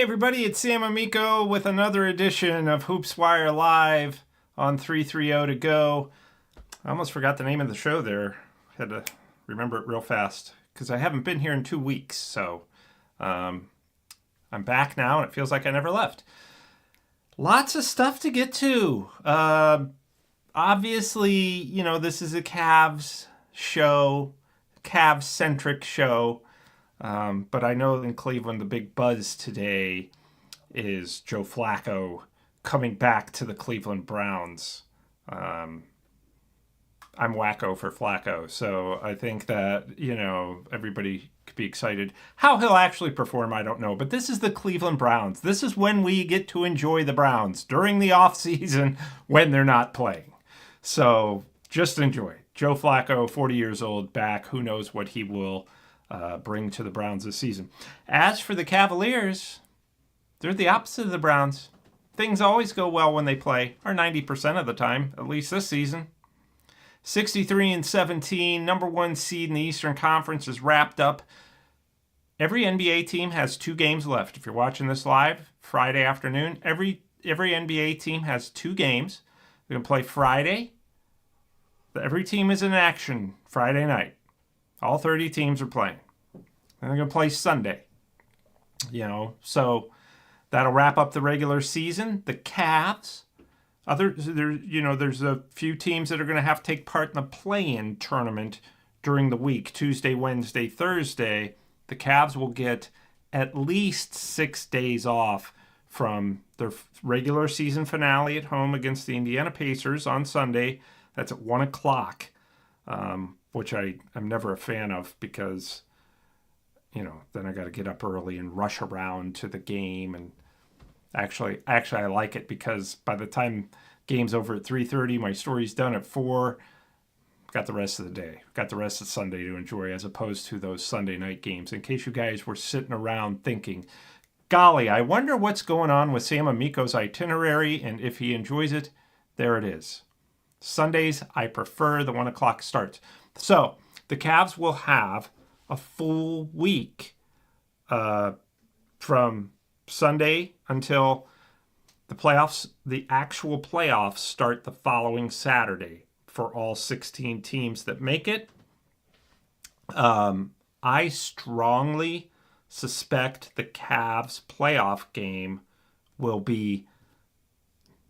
everybody, it's Sam Amico with another edition of Hoops Wire Live on 330 to go. I almost forgot the name of the show there. Had to remember it real fast because I haven't been here in 2 weeks. So I'm back now and it feels like I never left. Lots of stuff to get to. Obviously, this is a Cavs show, Cavs-centric show. But I know in Cleveland, the big buzz today is Joe Flacco coming back to the Cleveland Browns. I'm wacko for Flacco, so I think that, everybody could be excited. How he'll actually perform, I don't know. But this is the Cleveland Browns. This is when we get to enjoy the Browns during the offseason when they're not playing. So just enjoy. Joe Flacco, 40 years old, back. Who knows what he will bring to the Browns this season. As for the Cavaliers, they're the opposite of the Browns. Things always go well when they play, or 90% of the time, at least this season. 63-17, number one seed in the Eastern Conference is wrapped up. Every NBA team has 2 games left. If you're watching this live Friday afternoon, every NBA team has 2 games. They're going to play Friday. Every team is in action Friday night. All 30 teams are playing. And they're going to play Sunday. So that'll wrap up the regular season. The Cavs, there's a few teams that are going to have to take part in the play-in tournament during the week, Tuesday, Wednesday, Thursday. The Cavs will get at least 6 days off from their regular season finale at home against the Indiana Pacers on Sunday. That's at 1 o'clock. Which I'm never a fan of because, then I got to get up early and rush around to the game. And actually I like it because by the time game's over at 3:30, my story's done at 4. Got the rest of the day. Got the rest of Sunday to enjoy as opposed to those Sunday night games. In case you guys were sitting around thinking, golly, I wonder what's going on with Sam Amico's itinerary and if he enjoys it. There it is. Sundays, I prefer the 1 o'clock starts. So the Cavs will have a full week from Sunday until the playoffs. The actual playoffs start the following Saturday for all 16 teams that make it. I strongly suspect the Cavs playoff game will be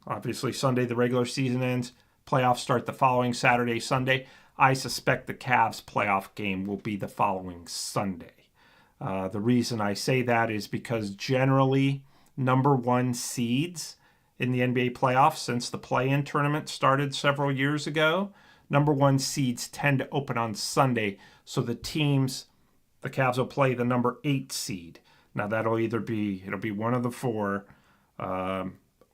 obviously Sunday. The regular season ends. Playoffs start the following Saturday, Sunday. I suspect the Cavs playoff game will be the following Sunday. The reason I say that is because generally number one seeds in the NBA playoffs since the play-in tournament started several years ago, number one seeds tend to open on Sunday. So the Cavs will play the number 8 seed. Now it'll be one of the 4,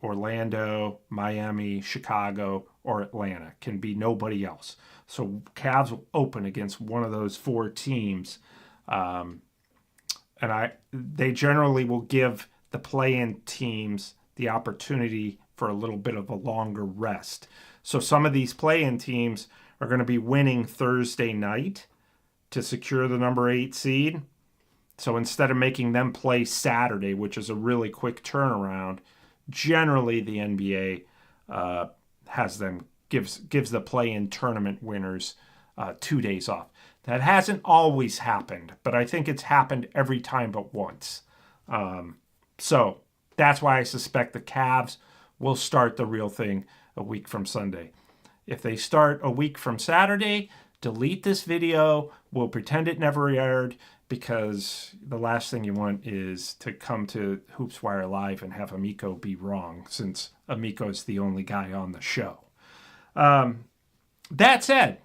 Orlando, Miami, Chicago, or Atlanta. Can be nobody else. So Cavs will open against one of those 4 teams. They generally will give the play-in teams the opportunity for a little bit of a longer rest. So some of these play-in teams are going to be winning Thursday night to secure the number 8 seed. So instead of making them play Saturday, which is a really quick turnaround, generally the NBA gives the play-in tournament winners 2 days off. That hasn't always happened, but I think it's happened every time but once. So that's why I suspect the Cavs will start the real thing a week from Sunday. If they start a week from Saturday, delete this video. We'll pretend it never aired because the last thing you want is to come to Hoops Wire Live and have Amico be wrong since Amico's the only guy on the show. That said,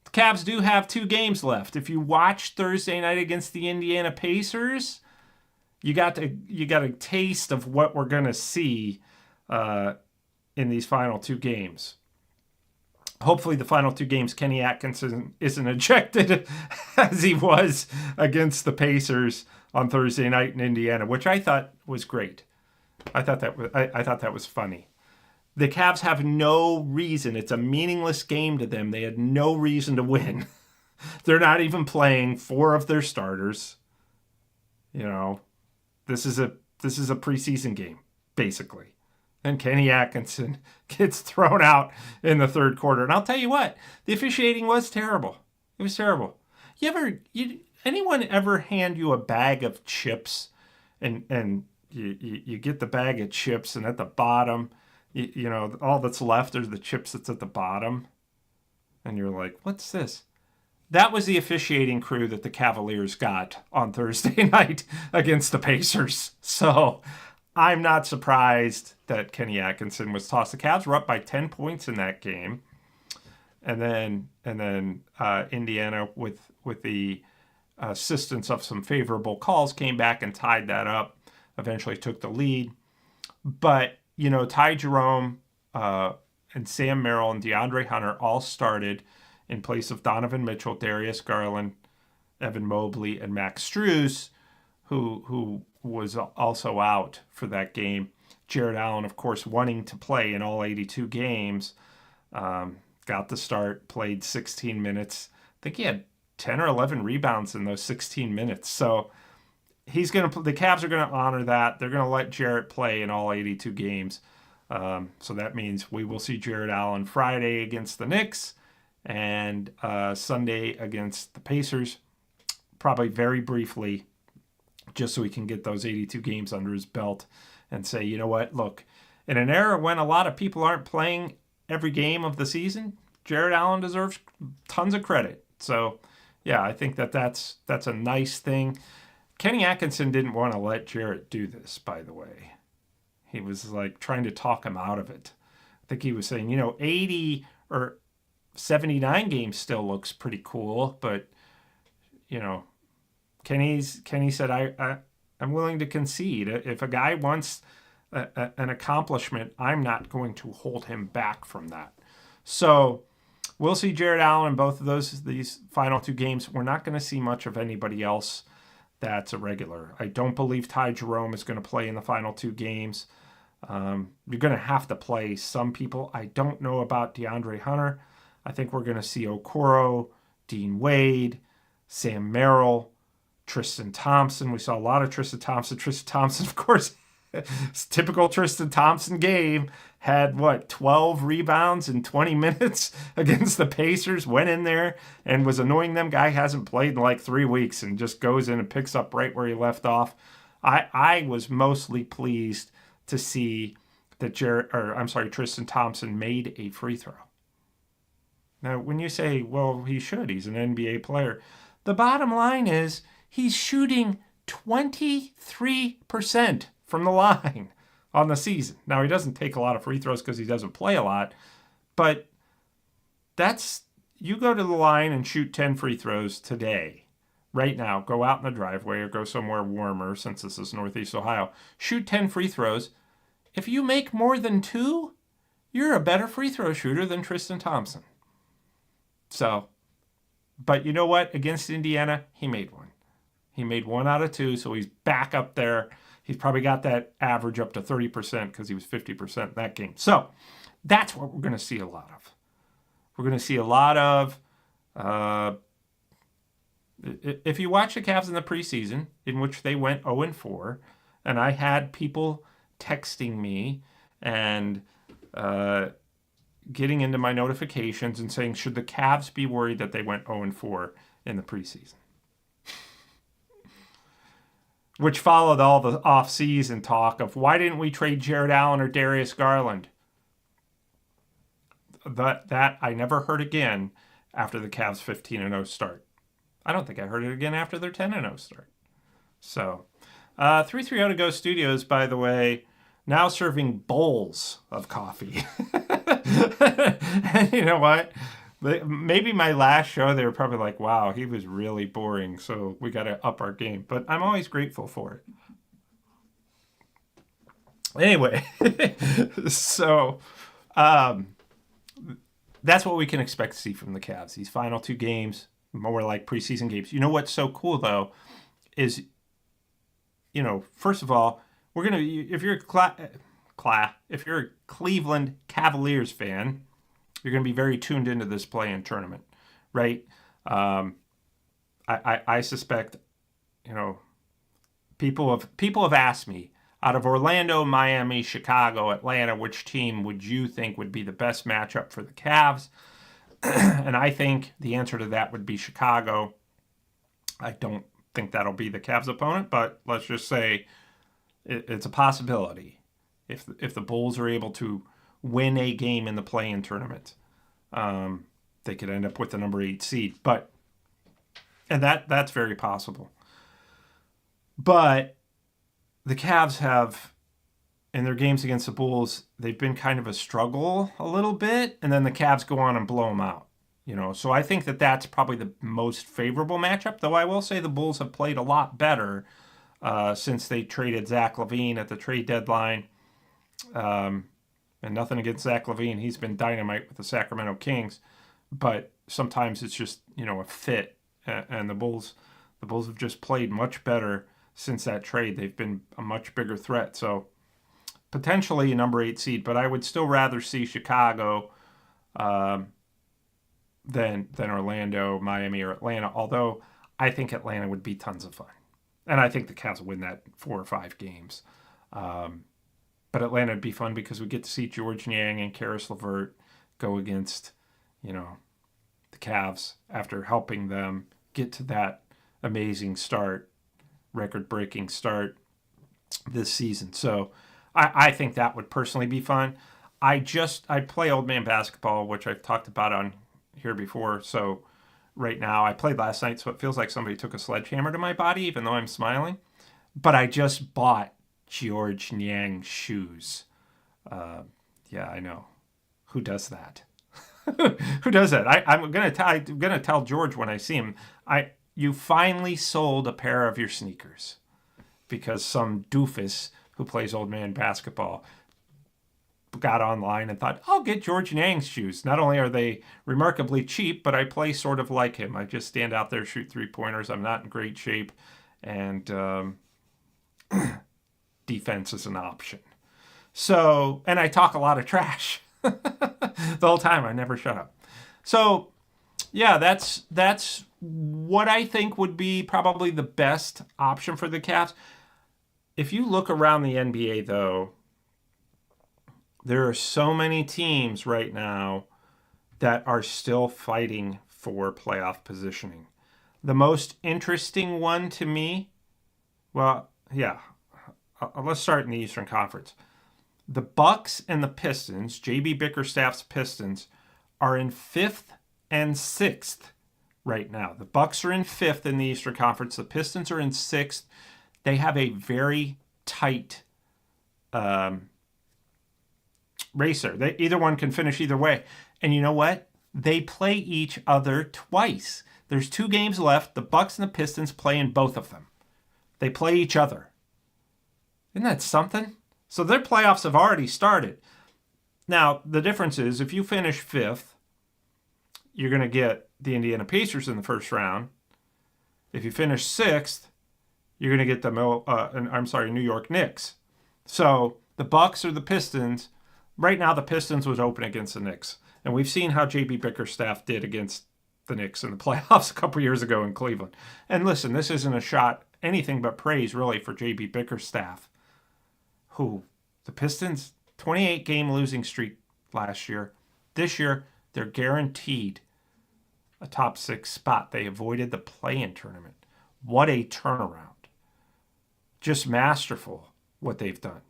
the Cavs do have 2 games left. If you watch Thursday night against the Indiana Pacers, you got a taste of what we're going to see in these final 2 games. Hopefully the final 2 games, Kenny Atkinson isn't ejected as he was against the Pacers on Thursday night in Indiana, which I thought was great. I thought that was funny. The Cavs have no reason. It's a meaningless game to them. They had no reason to win. They're not even playing 4 of their starters. This is a This is a preseason game, basically. And Kenny Atkinson gets thrown out in the third quarter. And I'll tell you what, the officiating was terrible. It was terrible. Anyone ever hand you a bag of chips and you get the bag of chips and at the bottom, all that's left is the chips that's at the bottom. And you're like, what's this? That was the officiating crew that the Cavaliers got on Thursday night against the Pacers. So I'm not surprised that Kenny Atkinson was tossed. The Cavs were up by 10 points in that game. And then Indiana, with the assistance of some favorable calls, came back and tied that up, eventually took the lead. But, Ty Jerome and Sam Merrill and DeAndre Hunter all started in place of Donovan Mitchell, Darius Garland, Evan Mobley, and Max Strus, who was also out for that game. Jared Allen, of course, wanting to play in all 82 games, got the start, played 16 minutes. I think he had 10 or 11 rebounds in those 16 minutes. So the Cavs are going to honor that. They're going to let Jarrett play in all 82 games. So that means we will see Jared Allen Friday against the Knicks and Sunday against the Pacers, probably very briefly, just so he can get those 82 games under his belt and say, you know what, look, in an era when a lot of people aren't playing every game of the season, Jared Allen deserves tons of credit. So, yeah, I think that's a nice thing. Kenny Atkinson didn't want to let Jarrett do this, by the way. He was like trying to talk him out of it. I think he was saying, 80 or 79 games still looks pretty cool, but Kenny said, I'm willing to concede. If a guy wants an accomplishment, I'm not going to hold him back from that. So we'll see Jared Allen in both of these final two games. We're not going to see much of anybody else that's a regular. I don't believe Ty Jerome is going to play in the final two games. You're going to have to play some people. I don't know about DeAndre Hunter. I think we're going to see Okoro, Dean Wade, Sam Merrill, Tristan Thompson. We saw a lot of Tristan Thompson. Tristan Thompson, of course, typical Tristan Thompson game, had 12 rebounds in 20 minutes against the Pacers, went in there and was annoying them. Guy hasn't played in like 3 weeks and just goes in and picks up right where he left off. I was mostly pleased to see that Tristan Thompson made a free throw. Now, when you say, well, he should, he's an NBA player, the bottom line is he's shooting 23% from the line on the season. Now, he doesn't take a lot of free throws because he doesn't play a lot, but you go to the line and shoot 10 free throws today, right now, go out in the driveway or go somewhere warmer since this is Northeast Ohio, shoot 10 free throws. If you make more than 2, you're a better free throw shooter than Tristan Thompson. So, but you know what? Against Indiana, he made 1. He made 1 out of 2, so he's back up there. He's probably got that average up to 30% because he was 50% in that game. So that's what we're going to see a lot of. We're going to see a lot of, if you watch the Cavs in the preseason, in which they went 0-4, and I had people texting me and getting into my notifications and saying, should the Cavs be worried that they went 0-4 in the preseason? Which followed all the off-season talk of, why didn't we trade Jared Allen or Darius Garland? That I never heard again after the Cavs 15-0 start. I don't think I heard it again after their 10-0 start. So, 330 to Go Studios, by the way, now serving bowls of coffee. And you know what? Maybe my last show, they were probably like, wow, he was really boring, so we got to up our game. But I'm always grateful for it. Anyway, so that's what we can expect to see from the Cavs. These final two games, more like preseason games. You know what's so cool, though, is, first of all, we're going to, if you're a Cleveland Cavaliers fan, you're going to be very tuned into this play-in tournament, right? I suspect, people have asked me out of Orlando, Miami, Chicago, Atlanta, which team would you think would be the best matchup for the Cavs? And I think the answer to that would be Chicago. I don't think that'll be the Cavs' opponent, but let's just say it's a possibility. If the Bulls are able to win a game in the play-in tournament, they could end up with the number 8 seed. And that's very possible. But the Cavs have, in their games against the Bulls, they've been kind of a struggle a little bit, and then the Cavs go on and blow them out. So I think that's probably the most favorable matchup, though I will say the Bulls have played a lot better since they traded Zach LaVine at the trade deadline. And nothing against Zach LaVine. He's been dynamite with the Sacramento Kings. But sometimes it's just, a fit. And the Bulls have just played much better since that trade. They've been a much bigger threat. So potentially a number 8 seed. But I would still rather see Chicago than Orlando, Miami, or Atlanta. Although I think Atlanta would be tons of fun. And I think the Cavs will win that 4 or 5 games. But Atlanta would be fun because we get to see George Niang and Karis LeVert go against, the Cavs after helping them get to that amazing start, record-breaking start this season. So I think that would personally be fun. I play old man basketball, which I've talked about on here before. So right now, I played last night, so it feels like somebody took a sledgehammer to my body, even though I'm smiling. But I just bought George Niang shoes. Yeah, I know. Who does that? Who does that? I'm gonna tell George when I see him. You finally sold a pair of your sneakers because some doofus who plays old man basketball got online and thought, I'll get George Niang's shoes. Not only are they remarkably cheap, but I play sort of like him. I just stand out there, shoot 3-pointers. I'm not in great shape, and defense is an option. So, and I talk a lot of trash the whole time. I never shut up. So, yeah, that's what I think would be probably the best option for the Cavs. If you look around the NBA, though, there are so many teams right now that are still fighting for playoff positioning. The most interesting one to me, let's start in the Eastern Conference. The Bucks and the Pistons, JB Bickerstaff's Pistons, are in 5th and 6th right now. The Bucks are in 5th in the Eastern Conference. The Pistons are in 6th. They have a very tight racer. Either one can finish either way. And you know what? They play each other twice. There's 2 games left. The Bucks and the Pistons play in both of them. They play each other. Isn't that something? So their playoffs have already started. Now, the difference is if you finish 5th, you're going to get the Indiana Pacers in the first round. If you finish 6th, you're going to get the New York Knicks. So the Bucks or the Pistons. Right now, the Pistons was open against the Knicks. And we've seen how J.B. Bickerstaff did against the Knicks in the playoffs a couple years ago in Cleveland. And listen, this isn't a shot, anything but praise, really, for J.B. Bickerstaff, who the Pistons, 28-game losing streak last year. This year, they're guaranteed a top 6 spot. They avoided the play-in tournament. What a turnaround. Just masterful what they've done.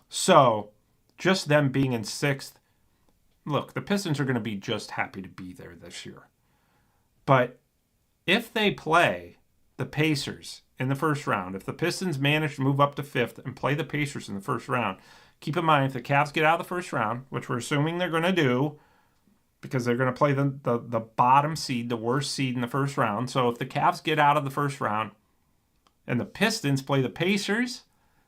So, just them being in 6th, look, the Pistons are going to be just happy to be there this year. But if they play the Pacers in the first round, if the Pistons manage to move up to 5th and play the Pacers in the first round, keep in mind, if the Cavs get out of the first round, which we're assuming they're going to do, because they're going to play the bottom seed, the worst seed in the first round. So if the Cavs get out of the first round and the Pistons play the Pacers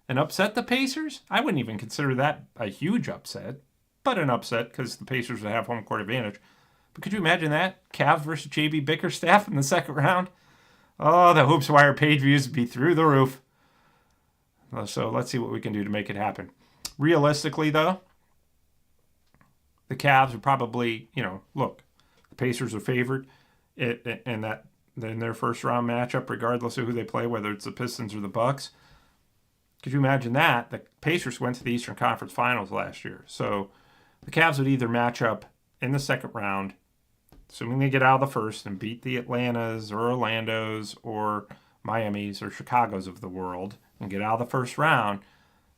and upset the Pacers, I wouldn't even consider that a huge upset, but an upset because the Pacers would have home court advantage. But could you imagine that? Cavs versus JB Bickerstaff in the second round? Oh, the Hoops Wire page views would be through the roof. So let's see what we can do to make it happen. Realistically, though, the Cavs are probably, look, the Pacers are favored in their first round matchup, regardless of who they play, whether it's the Pistons or the Bucks. Could you imagine that? The Pacers went to the Eastern Conference Finals last year. So the Cavs would either match up in the second round, assuming they get out of the first and beat the Atlantas or Orlandos or Miamis or Chicagos of the world and get out of the first round.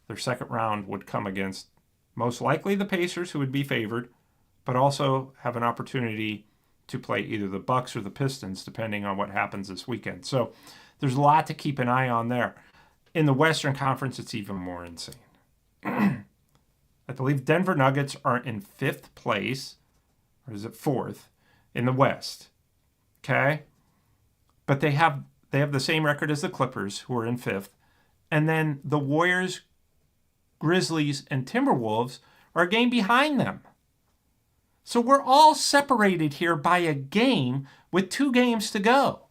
Their second round would come against most likely the Pacers, who would be favored, but also have an opportunity to play either the Bucks or the Pistons, depending on what happens this weekend. So there's a lot to keep an eye on there. In the Western Conference, it's even more insane. I believe Denver Nuggets are in 5th place, or is it 4th, in the West. Okay? But they have the same record as the Clippers, who are in 5th. And then the Warriors, Grizzlies, and Timberwolves are a game behind them. So we're all separated here by a game with 2 games to go.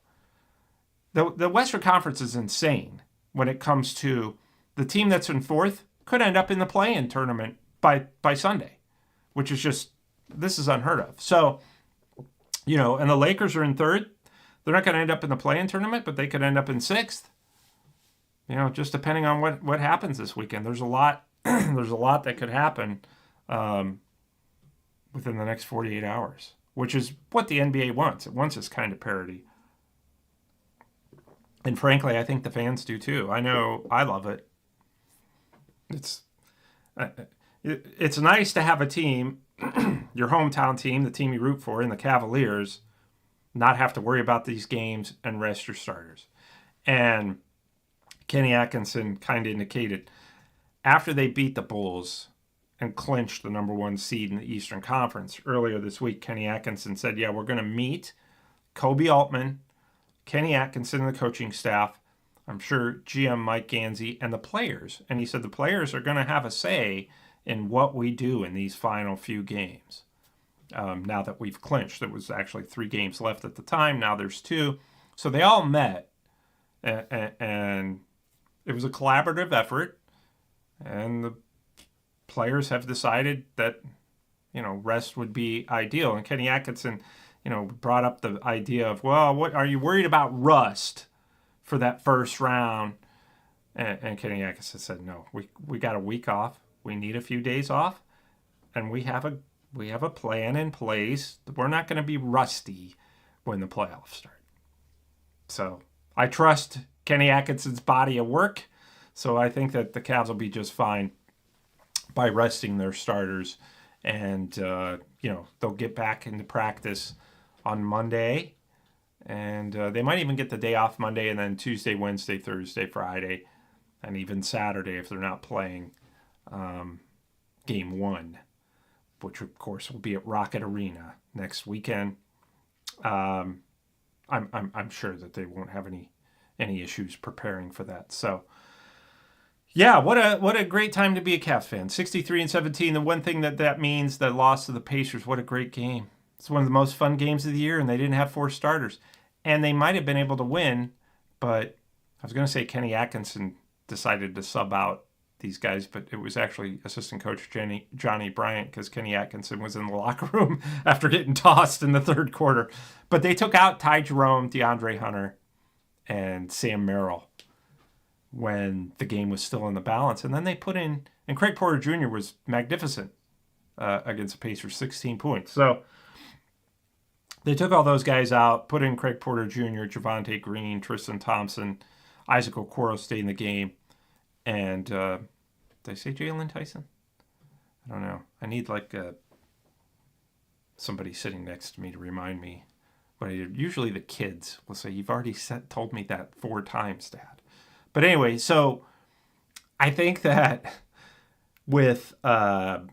The Western Conference is insane when it comes to the team that's in 4th could end up in the play-in tournament by Sunday, which is just, this is unheard of. So, and the Lakers are in 3rd. They're not going to end up in the play-in tournament, but they could end up in 6th. Just depending on what happens this weekend. There's a lot that could happen within the next 48 hours, which is what the NBA wants. It wants this kind of parity. And frankly, I think the fans do too. I know I love it. It's nice to have a team, your hometown team, the team you root for, in the Cavaliers, not have to worry about these games and rest your starters. And Kenny Atkinson kind of indicated after they beat the Bulls and clinched the number 1 seed in the Eastern Conference earlier this week, Kenny Atkinson said, yeah, we're going to meet Kobe Altman, Kenny Atkinson and the coaching staff, I'm sure GM Mike Gansey, and the players. And he said the players are going to have a say in what we do in these final few games. Now that we've clinched, there was actually 3 games left at the time. Now there's 2. So they all met, and it was a collaborative effort. And the players have decided that, rest would be ideal. And Kenny Atkinson, brought up the idea of, well, what are you worried about rust for that first round? And Kenny Atkinson said, no, we got a week off. We need a few days off, and we have a plan in place. We're not going to be rusty when the playoffs start. So I trust Kenny Atkinson's body of work. So I think that the Cavs will be just fine by resting their starters, and they'll get back into practice on Monday, and they might even get the day off Monday, and then Tuesday, Wednesday, Thursday, Friday, and even Saturday if they're not playing game 1, which of course will be at Rocket Arena next weekend. I'm sure that they won't have any issues preparing for that. So yeah, what a great time to be a Cavs fan. 63-17. The one thing that means, the loss to the Pacers, what a great game. It's one of the most fun games of the year, and they didn't have 4 starters. And they might have been able to win, but I was going to say Kenny Atkinson decided to sub out these guys, but it was actually assistant coach Johnny Bryant, because Kenny Atkinson was in the locker room after getting tossed in the 3rd quarter. But they took out Ty Jerome, DeAndre Hunter, and Sam Merrill when the game was still in the balance. And then they put in, and Craig Porter Jr. was magnificent against the Pacers, 16 points. So they took all those guys out, put in Craig Porter Jr., Javonte Green, Tristan Thompson, Isaac Okoro stayed in the game. And did I say Jalen Tyson? I don't know. I need somebody sitting next to me to remind me what I did. Usually the kids will say, you've already told me that 4 times, Dad. But anyway, so I think that with that's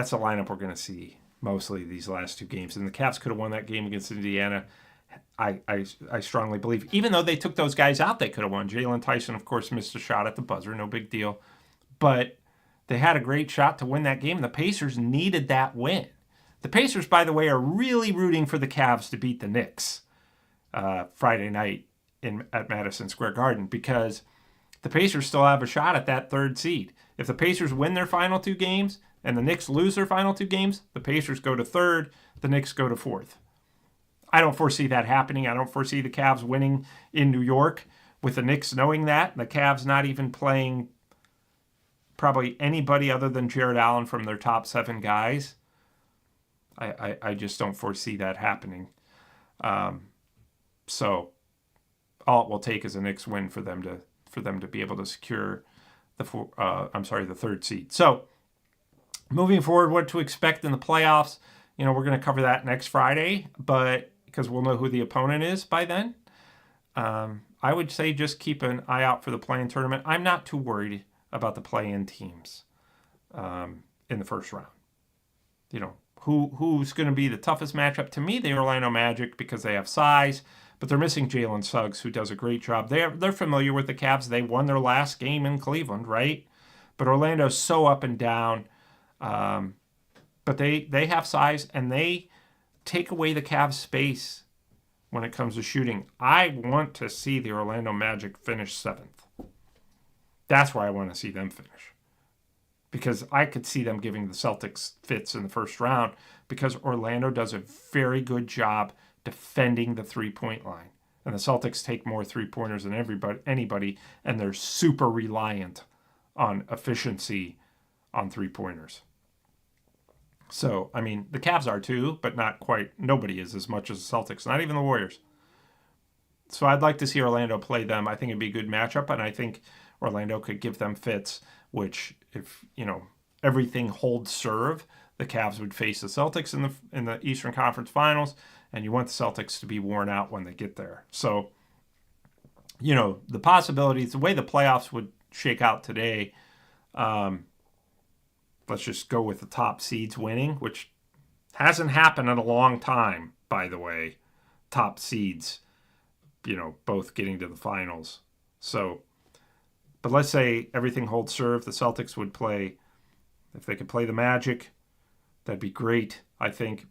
the lineup we're going to see mostly these last 2 games. And the Cavs could have won that game against Indiana. I strongly believe, even though they took those guys out, they could have won. Jalen Tyson, of course, missed a shot at the buzzer. No big deal. But they had a great shot to win that game. The Pacers needed that win. The Pacers, by the way, are really rooting for the Cavs to beat the Knicks Friday night at Madison Square Garden, because the Pacers still have a shot at that 3rd seed. If the Pacers win their final 2 games and the Knicks lose their final 2 games, the Pacers go to 3rd, the Knicks go to 4th. I don't foresee that happening. I don't foresee the Cavs winning in New York with the Knicks knowing that, and the Cavs not even playing probably anybody other than Jared Allen from their top 7 guys, I just don't foresee that happening. So all it will take is a Knicks win for them to be able to secure the 3rd seed. So moving forward, what to expect in the playoffs? We're going to cover that next Friday, but because we'll know who the opponent is by then. I would say just keep an eye out for the play-in tournament. I'm not too worried about the play-in teams in the first round. Who's going to be the toughest matchup? To me, the Orlando Magic, because they have size, but they're missing Jalen Suggs, who does a great job. They're familiar with the Cavs. They won their last game in Cleveland, right? But Orlando's so up and down. But they have size, and they take away the Cavs' space when it comes to shooting. I want to see the Orlando Magic finish 7th. That's where I want to see them finish. Because I could see them giving the Celtics fits in the first round, because Orlando does a very good job defending the three-point line. And the Celtics take more three-pointers than anybody, and they're super reliant on efficiency on three-pointers. So, the Cavs are too, but not quite. Nobody is as much as the Celtics, not even the Warriors. So I'd like to see Orlando play them. I think it'd be a good matchup, and I think Orlando could give them fits, which if, everything holds serve, the Cavs would face the Celtics in the Eastern Conference Finals, and you want the Celtics to be worn out when they get there. So, the possibilities, the way the playoffs would shake out today, let's just go with the top seeds winning, which hasn't happened in a long time, by the way. Top seeds, both getting to the finals. So, but let's say everything holds serve. The Celtics would play, if they could play the Magic, that'd be great. I think,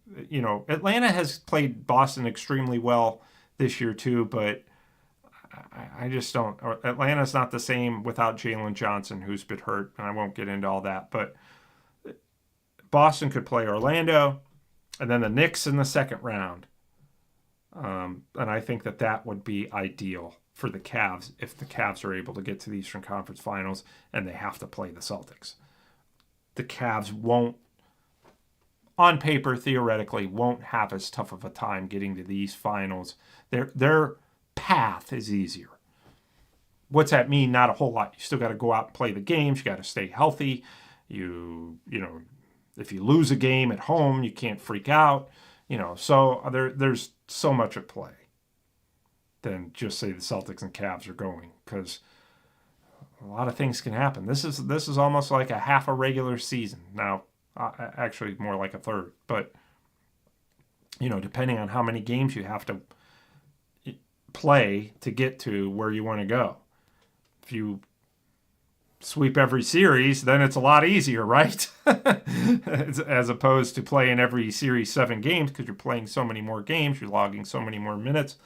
Atlanta has played Boston extremely well this year too, but I just don't. Atlanta's not the same without Jalen Johnson, who's been hurt, and I won't get into all that. But Boston could play Orlando, and then the Knicks in the second round. And I think that would be ideal for the Cavs if the Cavs are able to get to the Eastern Conference Finals and they have to play the Celtics. The Cavs won't, on paper, theoretically, won't have as tough of a time getting to these finals. Their path is easier. What's that mean? Not a whole lot. You still got to go out and play the games. You got to stay healthy. If you lose a game at home, you can't freak out. So there's so much at play than just say the Celtics and Cavs are going, because a lot of things can happen. This is almost like a half a regular season. Now, actually more like a third, but depending on how many games you have to play to get to where you want to go. If you sweep every series, then it's a lot easier, right? As opposed to playing every series 7 games, because you're playing so many more games, you're logging so many more minutes.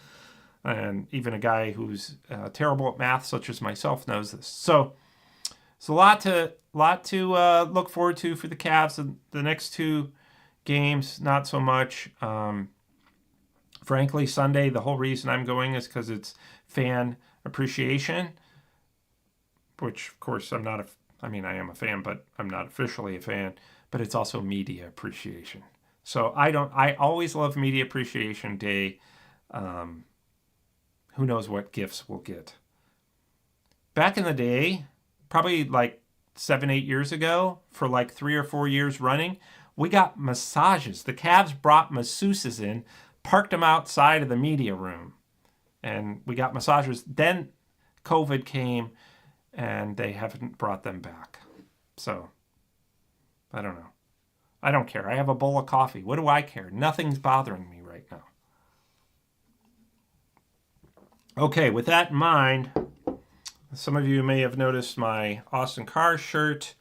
And even a guy who's terrible at math, such as myself, knows this. So it's a lot to look forward to for the Cavs. The next 2 games, not so much. Frankly, Sunday, the whole reason I'm going is because it's fan appreciation, which, of course, I am a fan, but I'm not officially a fan. But it's also media appreciation. So I always love Media Appreciation Day. Who knows what gifts we'll get. Back in the day, probably like 7-8 years ago, for like 3 or 4 years running, we got massages. The Cavs brought masseuses in, parked them outside of the media room, and we got massages. Then COVID came, and they haven't brought them back. So, I don't know. I don't care. I have a bowl of coffee. What do I care? Nothing's bothering me right now. Okay, with that in mind, some of you may have noticed my Austin Carr shirt.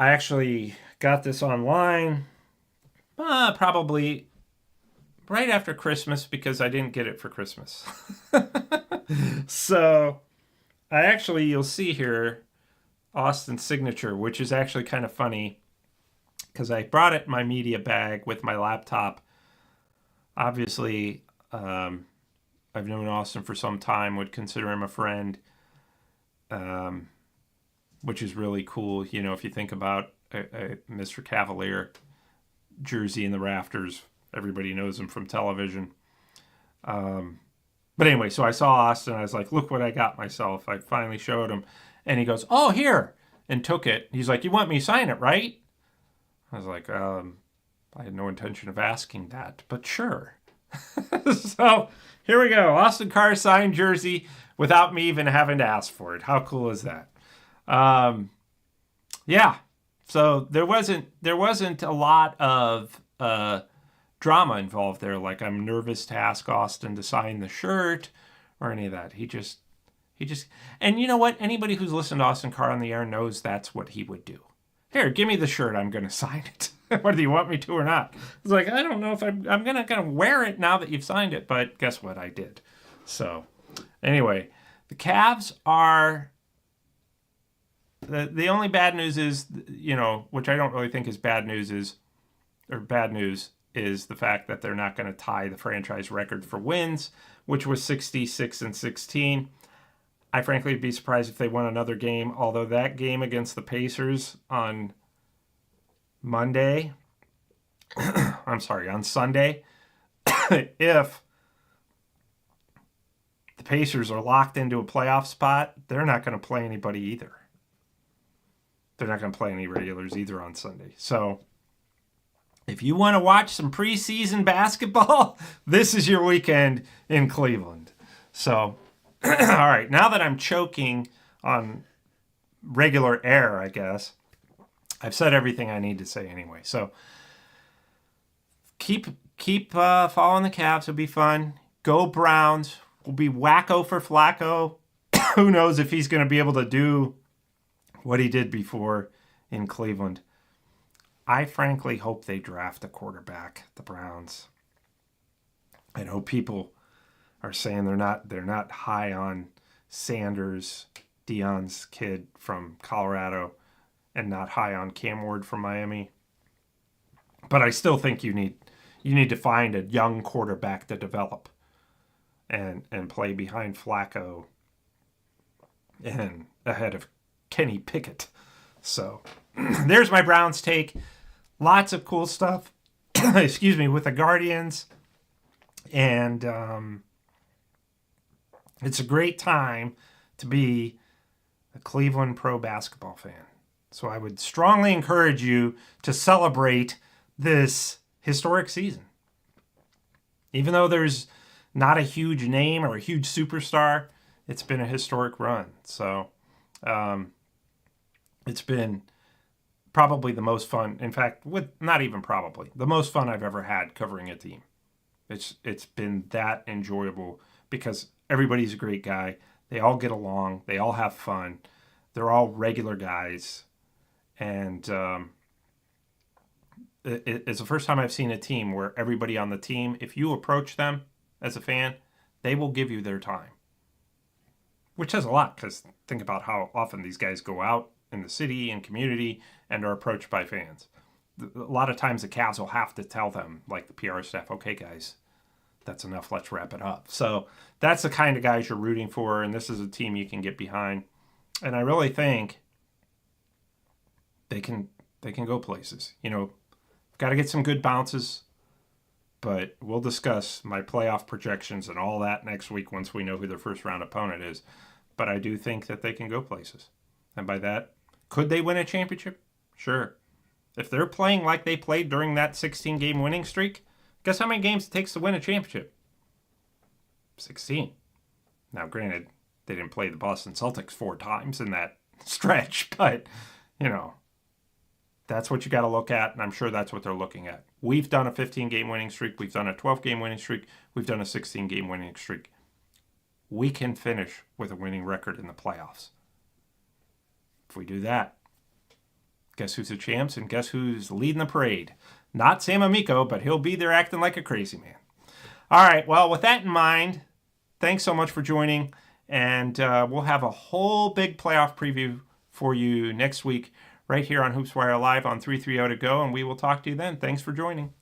I actually got this online probably right after Christmas, because I didn't get it for Christmas. So, you'll see here Austin's signature, which is actually kind of funny, because I brought it in my media bag with my laptop. Obviously, I've known Austin for some time, would consider him a friend, which is really cool. You know, if you think about a Mr. Cavalier jersey in the rafters, everybody knows him from television. But anyway, so I saw Austin. I was like, look what I got myself. I finally showed him. And he goes, oh, here. And took it. He's like, you want me to sign it, right? I was like, I had no intention of asking that, but sure. So here we go. Austin Carr signed jersey without me even having to ask for it. How cool is that? Yeah. So there wasn't a lot of drama involved there. Like, I'm nervous to ask Austin to sign the shirt or any of that. He just, and you know what? Anybody who's listened to Austin Carr on the air knows that's what he would do. Here, give me the shirt. I'm going to sign it. Whether you want me to or not. It's like, I don't know if I'm going to wear it now that you've signed it, but guess what? I did. So anyway, the Cavs are, the only bad news is, you know, which I don't really think is bad news is the fact that they're not going to tie the franchise record for wins, which was 66-16. I frankly would be surprised if they won another game, although that game against the Pacers on Sunday, if the Pacers are locked into a playoff spot, they're not going to play anybody either. They're not going to play any regulars either on Sunday. So if you want to watch some preseason basketball, this is your weekend in Cleveland. So, all right, now that I'm choking on regular air, I guess, I've said everything I need to say anyway. So keep following the Cavs. It'll be fun. Go Browns. Will be wacko for Flacco. Who knows if he's going to be able to do what he did before in Cleveland. I frankly hope they draft a quarterback, the Browns. I know people are saying they're not high on Sanders, Deion's kid from Colorado, and not high on Cam Ward from Miami. But I still think you need to find a young quarterback to develop and play behind Flacco and ahead of Kenny Pickett. So there's my Browns take. Lots of cool stuff, with the Guardians. And it's a great time to be a Cleveland pro basketball fan. So I would strongly encourage you to celebrate this historic season. Even though there's not a huge name or a huge superstar, it's been a historic run. So it's been probably the most fun. In fact, the most fun I've ever had covering a team. It's been that enjoyable because everybody's a great guy. They all get along. They all have fun. They're all regular guys. And it's the first time I've seen a team where everybody on the team, if you approach them as a fan, they will give you their time. Which says a lot, because think about how often these guys go out in the city and community and are approached by fans. A lot of times the Cavs will have to tell them, like the PR staff, okay, guys, that's enough. Let's wrap it up. So that's the kind of guys you're rooting for, and this is a team you can get behind. And I really think they can go places. You know, got to get some good bounces, but we'll discuss my playoff projections and all that next week once we know who their first round opponent is. But I do think that they can go places. And by that, could they win a championship? Sure. If they're playing like they played during that 16-game winning streak, guess how many games it takes to win a championship? 16. Now, granted, they didn't play the Boston Celtics 4 times in that stretch, but, you know, that's what you got to look at, and I'm sure that's what they're looking at. We've done a 15-game winning streak. We've done a 12-game winning streak. We've done a 16-game winning streak. We can finish with a winning record in the playoffs. If we do that, guess who's the champs and guess who's leading the parade? Not Sam Amico, but he'll be there acting like a crazy man. All right, well, with that in mind, thanks so much for joining, and we'll have a whole big playoff preview for you next week right here on Hoops Wire Live on 330 to go, and we will talk to you then. Thanks for joining.